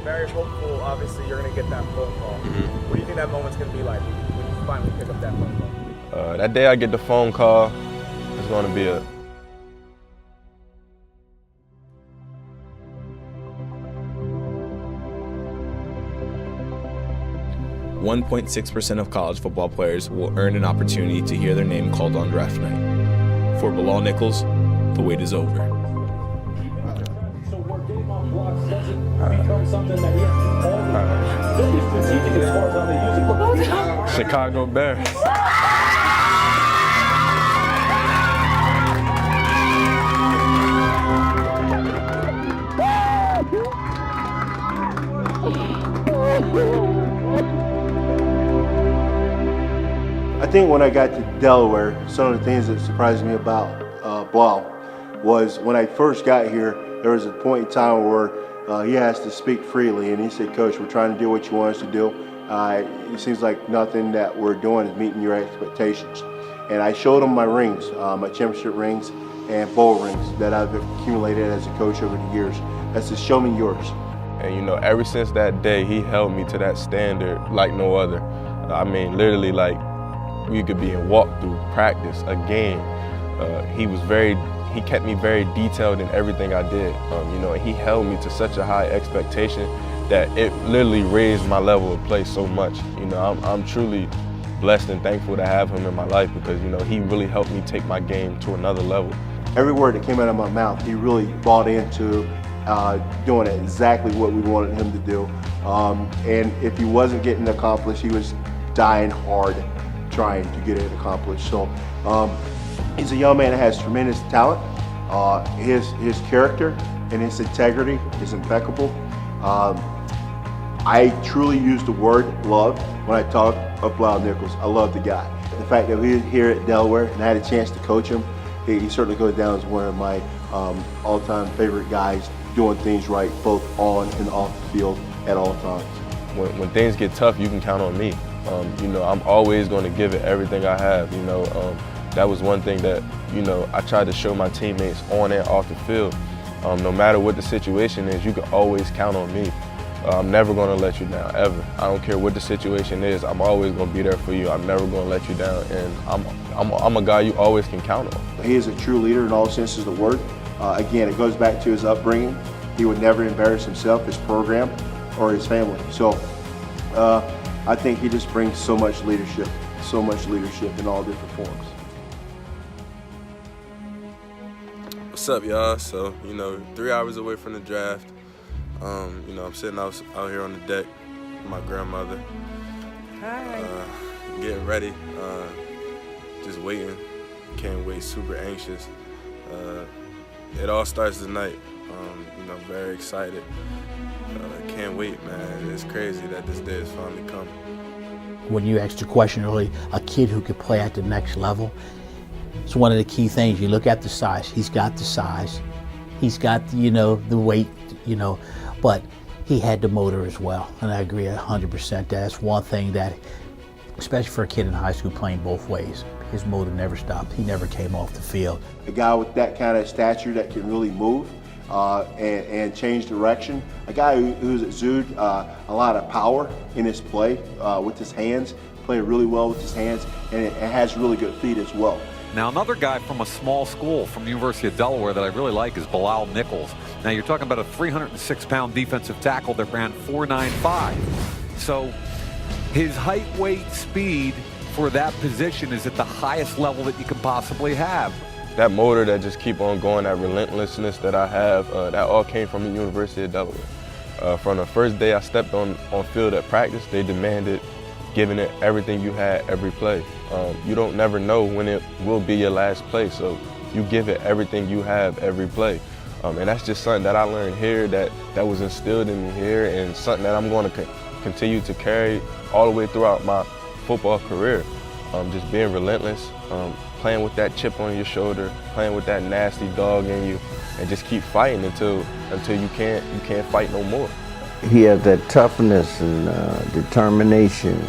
very hopeful, obviously, you're going to get that phone call. What do you think that moment's going to be like when you finally pick up that phone call? That day I get the phone call, it's going to be a 1.6% of college football players will earn an opportunity to hear their name called on draft night. For Bilal Nichols, the wait is over. So where getting off blocks doesn't become something that he has to always be strategic as far as how they use it. Chicago Bears. I think when I got to Delaware, some of the things that surprised me about Bilal was when I first got here, there was a point in time where he asked to speak freely, and he said, "Coach, we're trying to do what you want us to do. It seems like nothing that we're doing is meeting your expectations." And I showed him my rings, my championship rings and bowl rings that I've accumulated as a coach over the years. That's to show me yours. And you know, ever since that day, he held me to that standard like no other. I mean, literally, like, we could be in walkthrough, practice, a game. He kept me very detailed in everything I did. You know, he held me to such a high expectation that it literally raised my level of play so much. You know, I'm truly blessed and thankful to have him in my life because, you know, he really helped me take my game to another level. Every word that came out of my mouth, he really bought into doing exactly what we wanted him to do. And if he wasn't getting it accomplished, he was dying hard trying to get it accomplished. So he's a young man that has tremendous talent. His character and his integrity is impeccable. I truly use the word love when I talk of Bilal Nichols. I love the guy. The fact that we were here at Delaware and I had a chance to coach him, he certainly goes down as one of my all-time favorite guys, doing things right both on and off the field at all times. When things get tough, you can count on me. You know, I'm always going to give it everything I have. You know, that was one thing that, you know, I tried to show my teammates on and off the field. No matter what the situation is, you can always count on me. I'm never going to let you down, ever. I don't care what the situation is. I'm always going to be there for you. I'm never going to let you down, and I'm a guy you always can count on. He is a true leader in all senses of the word. Again, it goes back to his upbringing. He would never embarrass himself, his program, or his family. So I think he just brings so much leadership in all different forms. What's up, y'all? So, you know, 3 hours away from the draft. You know, I'm sitting out here on the deck with my grandmother. Hi. Getting ready, just waiting. Can't wait, super anxious. It all starts tonight. You know, very excited. Can't wait, man. It's crazy that this day has finally come. When you asked the question earlier, a kid who could play at the next level, it's one of the key things. You look at the size. He's got the size. He's got, you know, the weight, you know, but he had the motor as well. And I agree 100%. That's one thing that, especially for a kid in high school playing both ways, his motor never stopped. He never came off the field. A guy with that kind of stature that can really move and change direction. A guy who's exuded a lot of power in his play with his hands, playing really well with his hands, and it has really good feet as well. Now, another guy from a small school from the University of Delaware that I really like is Bilal Nichols. Now, you're talking about a 306-pound defensive tackle that ran 4.95. So his height, weight, speed for that position is at the highest level that you can possibly have. That motor that just keep on going, that relentlessness that I have, that all came from the University of Delaware. From the first day I stepped on field at practice, they demanded giving it everything you had every play. You don't never know when it will be your last play, so you give it everything you have every play. And that's just something that I learned here that was instilled in me here, and something that I'm going to continue to carry all the way throughout my football career. Just being relentless, playing with that chip on your shoulder, playing with that nasty dog in you, and just keep fighting until you can't fight no more. He has that toughness and determination,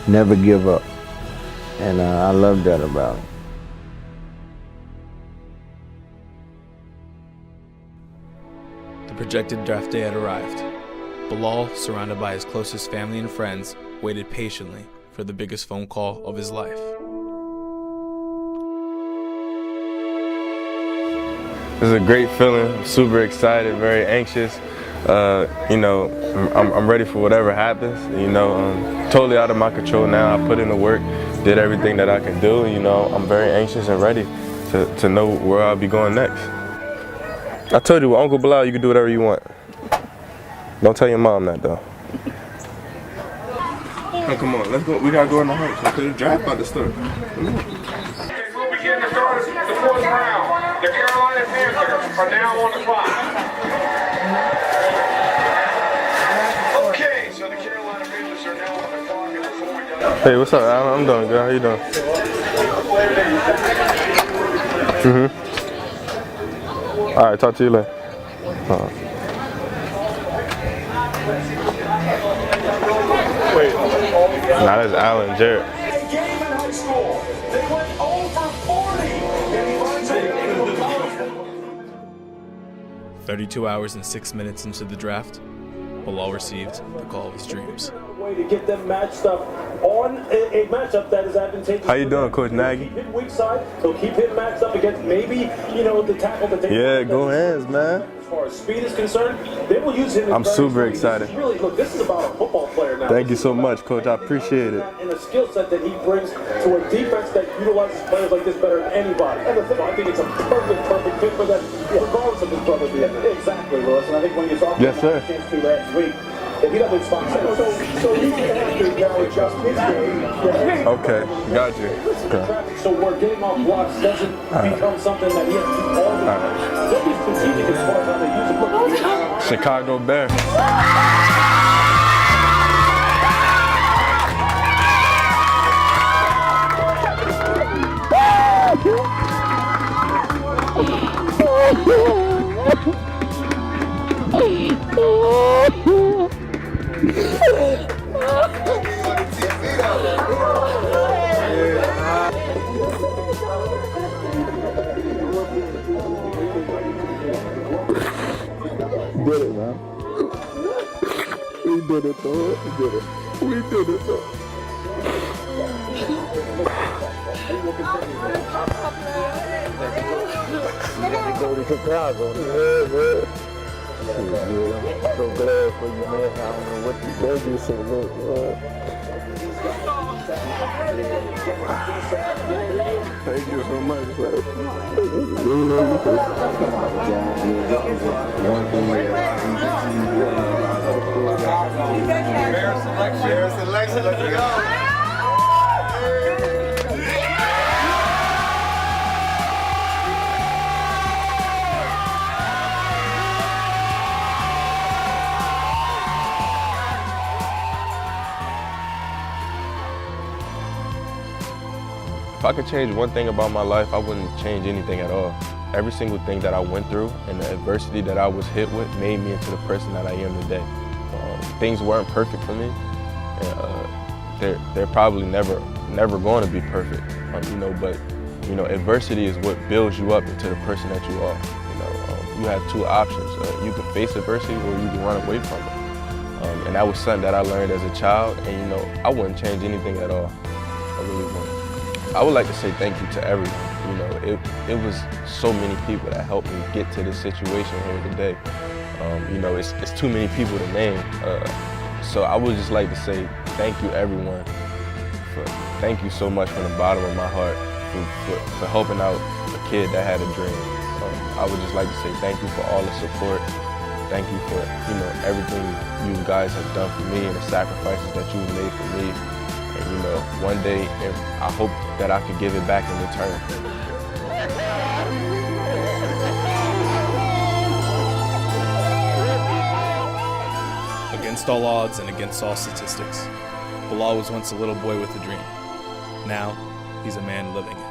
never give up, and I love that about him. The projected draft day had arrived. Bilal, surrounded by his closest family and friends, waited patiently for the biggest phone call of his life. It's a great feeling. I'm super excited, very anxious. I'm ready for whatever happens. Totally out of my control now. I put in the work, did everything that I can do. I'm very anxious and ready to know where I'll be going next. I told you, with Uncle Bilal, you can do whatever you want. Don't tell your mom that, though. Oh, come on, let's go. We gotta go in the house. Let's do the draft about the store. We'll begin the start of the fourth round. The Carolina Panthers are now on the clock. Okay, so the Carolina Panthers are now on the clock. And before we go. Hey, what's up, Alan? I'm doing good. How you doing? All right, talk to you later. Nah, that's Alan Jarrett. Game in high school. They went 0 for 40. And he finds a 32 hours and 6 minutes into the draft, Bilal received the call of his dreams. way to get them matched up on a matchup that is advantageous. How you doing, Coach Nagy? Keep him weak side, so keep him matched up against maybe, the tackle that they Yeah, go hands, man. As far as speed is concerned, they will use him. I'm super excited. This is about a football player now. Thank you so much, Coach. I appreciate it. And a skill set that he brings to a defense that utilizes players like this better than anybody. And the thing, I think it's a perfect fit for them, regardless of his brother being there. Exactly, Lewis. And I think when you talk Yes, sir. about the chance to last week, if he doesn't spot so he's going to have to now adjust his game. Okay, got you. Okay. So where getting off blocks doesn't become something that he has to do all the time. They'll be strategic as far as how they use it. Chicago Bear. Did it, man. We did it, though. We did it, though. Go to Chicago. Yeah, man. I'm so glad for you, man. I don't know what you thank you so much, man. Thank you so much, man. Bear selection, let's go. If I could change one thing about my life, I wouldn't change anything at all. Every single thing that I went through and the adversity that I was hit with made me into the person that I am today. Things weren't perfect for me. And, they're probably never going to be perfect, but adversity is what builds you up into the person that you are. You have two options. You can face adversity or you can run away from it. And that was something that I learned as a child, and I wouldn't change anything at all. I really wouldn't. I would like to say thank you to everyone. It was so many people that helped me get to this situation here today. It's too many people to name. So I would just like to say thank you, everyone. Thank you so much from the bottom of my heart for helping out a kid that had a dream. I would just like to say thank you for all the support. Thank you for everything you guys have done for me and the sacrifices that you've made for me. And one day, I hope that I could give it back in return. Against all odds and against all statistics, Bilal was once a little boy with a dream. Now, he's a man living it.